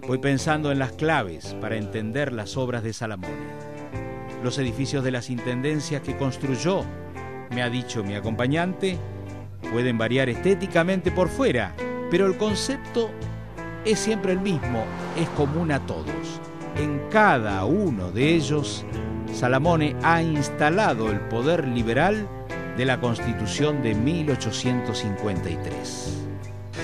Voy pensando en las claves para entender las obras de Salamone. Los edificios de las intendencias que construyó, me ha dicho mi acompañante, pueden variar estéticamente por fuera, pero el concepto es siempre el mismo, es común a todos. En cada uno de ellos, Salamone ha instalado el poder liberal de la Constitución de 1853.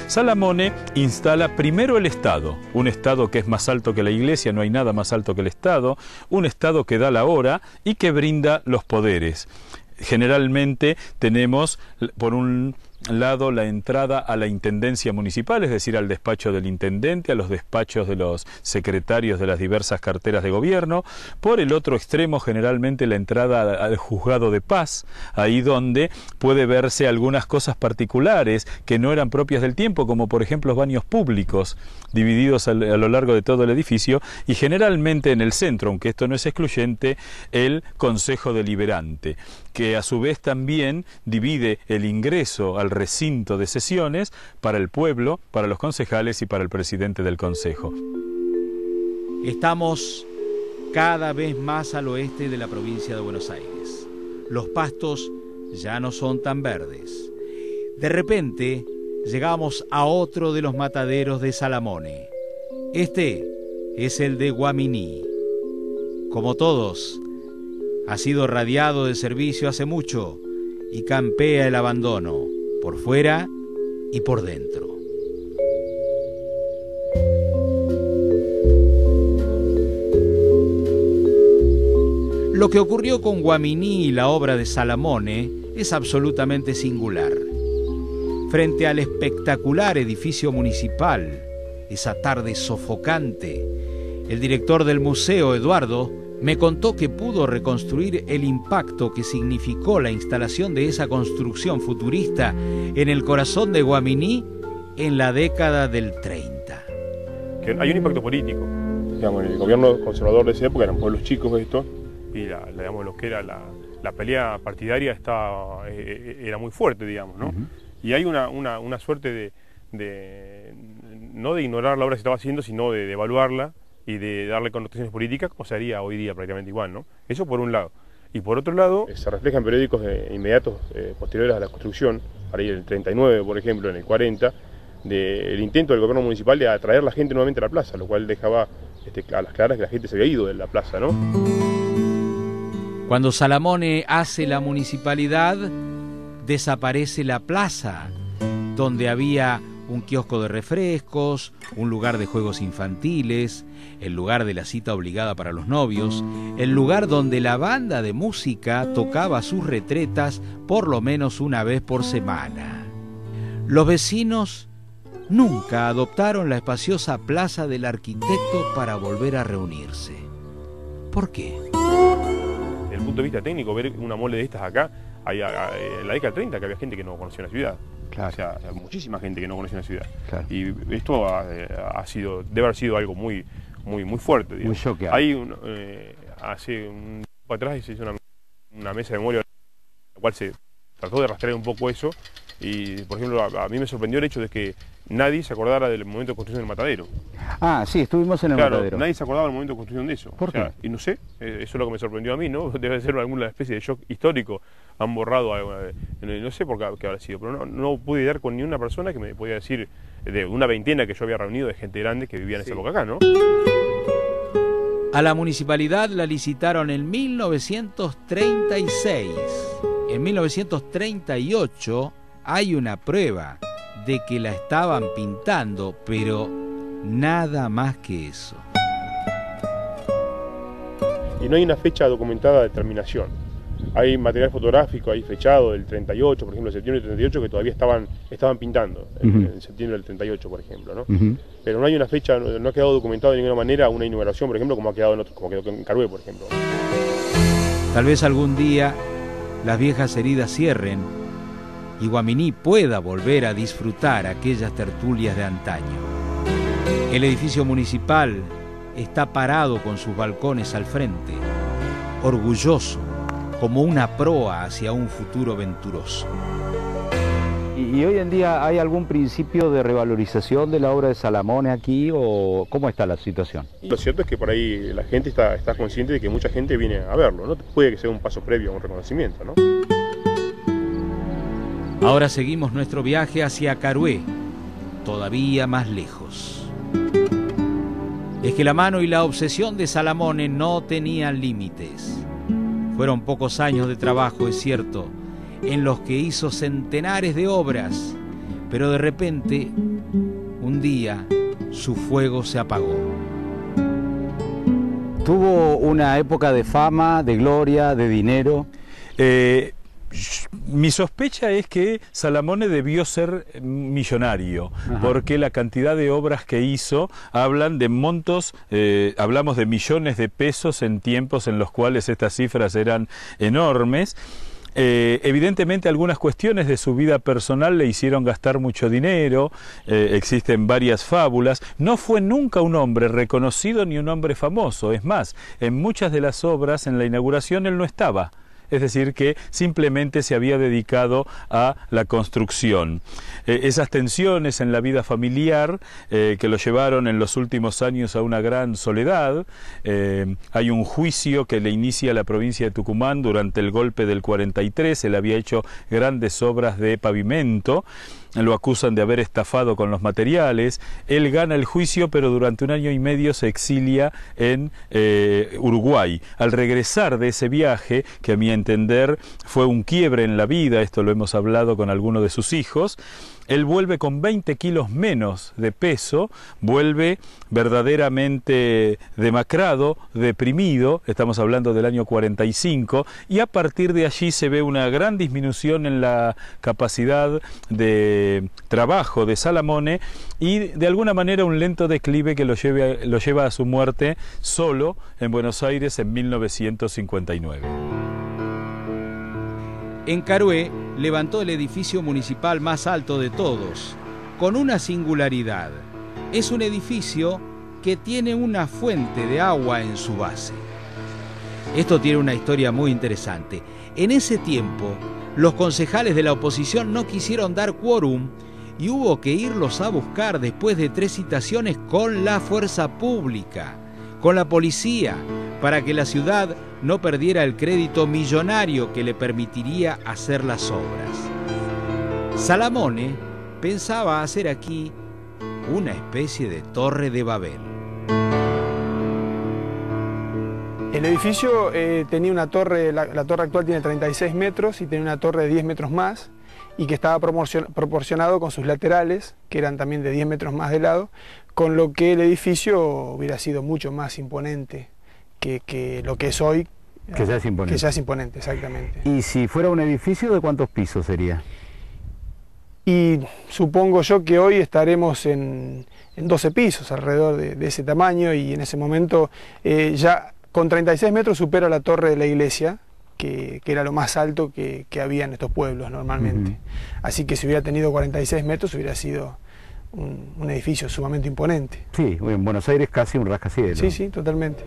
Salamone instala primero el Estado, un Estado que es más alto que la Iglesia, no hay nada más alto que el Estado, un Estado que da la hora y que brinda los poderes. Generalmente tenemos, por un lado, la entrada a la intendencia municipal, es decir, al despacho del intendente, a los despachos de los secretarios de las diversas carteras de gobierno. Por el otro extremo, generalmente la entrada al juzgado de paz, ahí donde puede verse algunas cosas particulares que no eran propias del tiempo, como por ejemplo los baños públicos divididos a lo largo de todo el edificio, y generalmente en el centro, aunque esto no es excluyente, el Consejo Deliberante, que a su vez también divide el ingreso al recinto de sesiones para el pueblo, para los concejales y para el presidente del Consejo. Estamos cada vez más al oeste de la provincia de Buenos Aires. Los pastos ya no son tan verdes. De repente llegamos a otro de los mataderos de Salamone. Este es el de Guaminí. Como todos, ha sido radiado de servicio hace mucho y campea el abandono, por fuera y por dentro. Lo que ocurrió con Guaminí y la obra de Salamone es absolutamente singular. Frente al espectacular edificio municipal, esa tarde sofocante, el director del museo, Eduardo, me contó que pudo reconstruir el impacto que significó la instalación de esa construcción futurista en el corazón de Guaminí en la década del 30. Que hay un impacto político. Digamos, el gobierno conservador de esa época eran pueblos chicos estos, y digamos, lo que era la pelea partidaria era muy fuerte, digamos, ¿no? Y hay una suerte de no de ignorar la obra que se estaba haciendo, sino de evaluarla y de darle connotaciones políticas, como se haría hoy día prácticamente igual, ¿no? Eso por un lado. Y por otro lado, se refleja en periódicos inmediatos posteriores a la construcción, para ir en el 39, por ejemplo, en el 40, del intento del gobierno municipal de atraer la gente nuevamente a la plaza, lo cual dejaba a las claras que la gente se había ido de la plaza, ¿no? Cuando Salamone hace la municipalidad, desaparece la plaza, donde había un kiosco de refrescos, un lugar de juegos infantiles, el lugar de la cita obligada para los novios, el lugar donde la banda de música tocaba sus retretas por lo menos una vez por semana. Los vecinos nunca adoptaron la espaciosa plaza del arquitecto para volver a reunirse. ¿Por qué? Desde el punto de vista técnico, ver una mole de estas acá, en la década del 30 que había gente que no conocía la ciudad. Claro. O sea, muchísima gente que no conocía la ciudad. Claro. Y esto debe haber sido algo muy fuerte, digamos. Muy choqueante. Hace un tiempo atrás se hizo una mesa de memoria en la cual se trató de rastrear un poco eso. Y, por ejemplo, a mí me sorprendió el hecho de que nadie se acordara del momento de construcción del matadero. Ah, sí, estuvimos en el matadero. Nadie se acordaba del momento de construcción de eso. ¿Por qué? Y no sé, eso es lo que me sorprendió a mí, ¿no? Debe ser alguna especie de shock histórico. Han borrado, no sé por qué habrá sido, pero no pude dar con ni una persona que me podía decir, de una veintena que yo había reunido de gente grande que vivía en esa época acá, ¿no? A la municipalidad la licitaron en 1936. En 1938 hay una prueba de que la estaban pintando, pero nada más que eso. Y no hay una fecha documentada de terminación. Hay material fotográfico ahí fechado del 38, por ejemplo, septiembre del 38, que todavía estaban pintando, en septiembre del 38, por ejemplo, ¿no? Pero no hay una fecha, no ha quedado documentado de ninguna manera una inauguración, por ejemplo, como ha quedado como quedó en Carué, por ejemplo. Tal vez algún día las viejas heridas cierren y Guaminí pueda volver a disfrutar aquellas tertulias de antaño. El edificio municipal está parado con sus balcones al frente, orgulloso, como una proa hacia un futuro venturoso. ¿Y hoy en día hay algún principio de revalorización de la obra de Salamone aquí o cómo está la situación? Lo cierto es que por ahí la gente está consciente de que mucha gente viene a verlo, ¿no? Puede que sea un paso previo a un reconocimiento, ¿no? Ahora seguimos nuestro viaje hacia Carué, todavía más lejos. Es que la mano y la obsesión de Salamone no tenían límites. Fueron pocos años de trabajo, es cierto, en los que hizo centenares de obras, pero de repente, un día, su fuego se apagó. ¿Tuvo una época de fama, de gloria, de dinero? Mi sospecha es que Salamone debió ser millonario, porque la cantidad de obras que hizo hablan de montos, hablamos de millones de pesos en tiempos en los cuales estas cifras eran enormes. Evidentemente algunas cuestiones de su vida personal le hicieron gastar mucho dinero, existen varias fábulas. No fue nunca un hombre reconocido ni un hombre famoso, es más, en muchas de las obras en la inauguración él no estaba. Es decir, que simplemente se había dedicado a la construcción. Esas tensiones en la vida familiar que lo llevaron en los últimos años a una gran soledad. Hay un juicio que le inicia la provincia de Tucumán durante el golpe del 43. Él había hecho grandes obras de pavimento. Lo acusan de haber estafado con los materiales. Él gana el juicio, pero durante un año y medio se exilia en Uruguay. Al regresar de ese viaje, que a mi entender fue un quiebre en la vida, esto lo hemos hablado con alguno de sus hijos, él vuelve con 20 kilos menos de peso, vuelve verdaderamente demacrado, deprimido, estamos hablando del año 45, y a partir de allí se ve una gran disminución en la capacidad de trabajo de Salamone y de alguna manera un lento declive que lo lleva a su muerte solo en Buenos Aires en 1959. En Carué levantó el edificio municipal más alto de todos, con una singularidad. Es un edificio que tiene una fuente de agua en su base. Esto tiene una historia muy interesante. En ese tiempo, los concejales de la oposición no quisieron dar quórum y hubo que irlos a buscar después de 3 citaciones con la fuerza pública, con la policía, para que la ciudad no perdiera el crédito millonario que le permitiría hacer las obras. Salamone pensaba hacer aquí una especie de Torre de Babel. El edificio tenía una torre, la torre actual tiene 36 metros y tenía una torre de 10 metros más y que estaba proporcionado con sus laterales, que eran también de 10 metros más de lado, con lo que el edificio hubiera sido mucho más imponente que lo que es hoy. Que ya es imponente. Que ya es imponente, exactamente. ¿Y si fuera un edificio, de cuántos pisos sería? Y supongo yo que hoy estaremos en 12 pisos, alrededor de ese tamaño, y en ese momento ya con 36 metros supera la torre de la iglesia, que era lo más alto que había en estos pueblos normalmente. Así que si hubiera tenido 46 metros hubiera sido un edificio sumamente imponente. Sí, en Buenos Aires casi un rascacielos. Sí, sí, totalmente.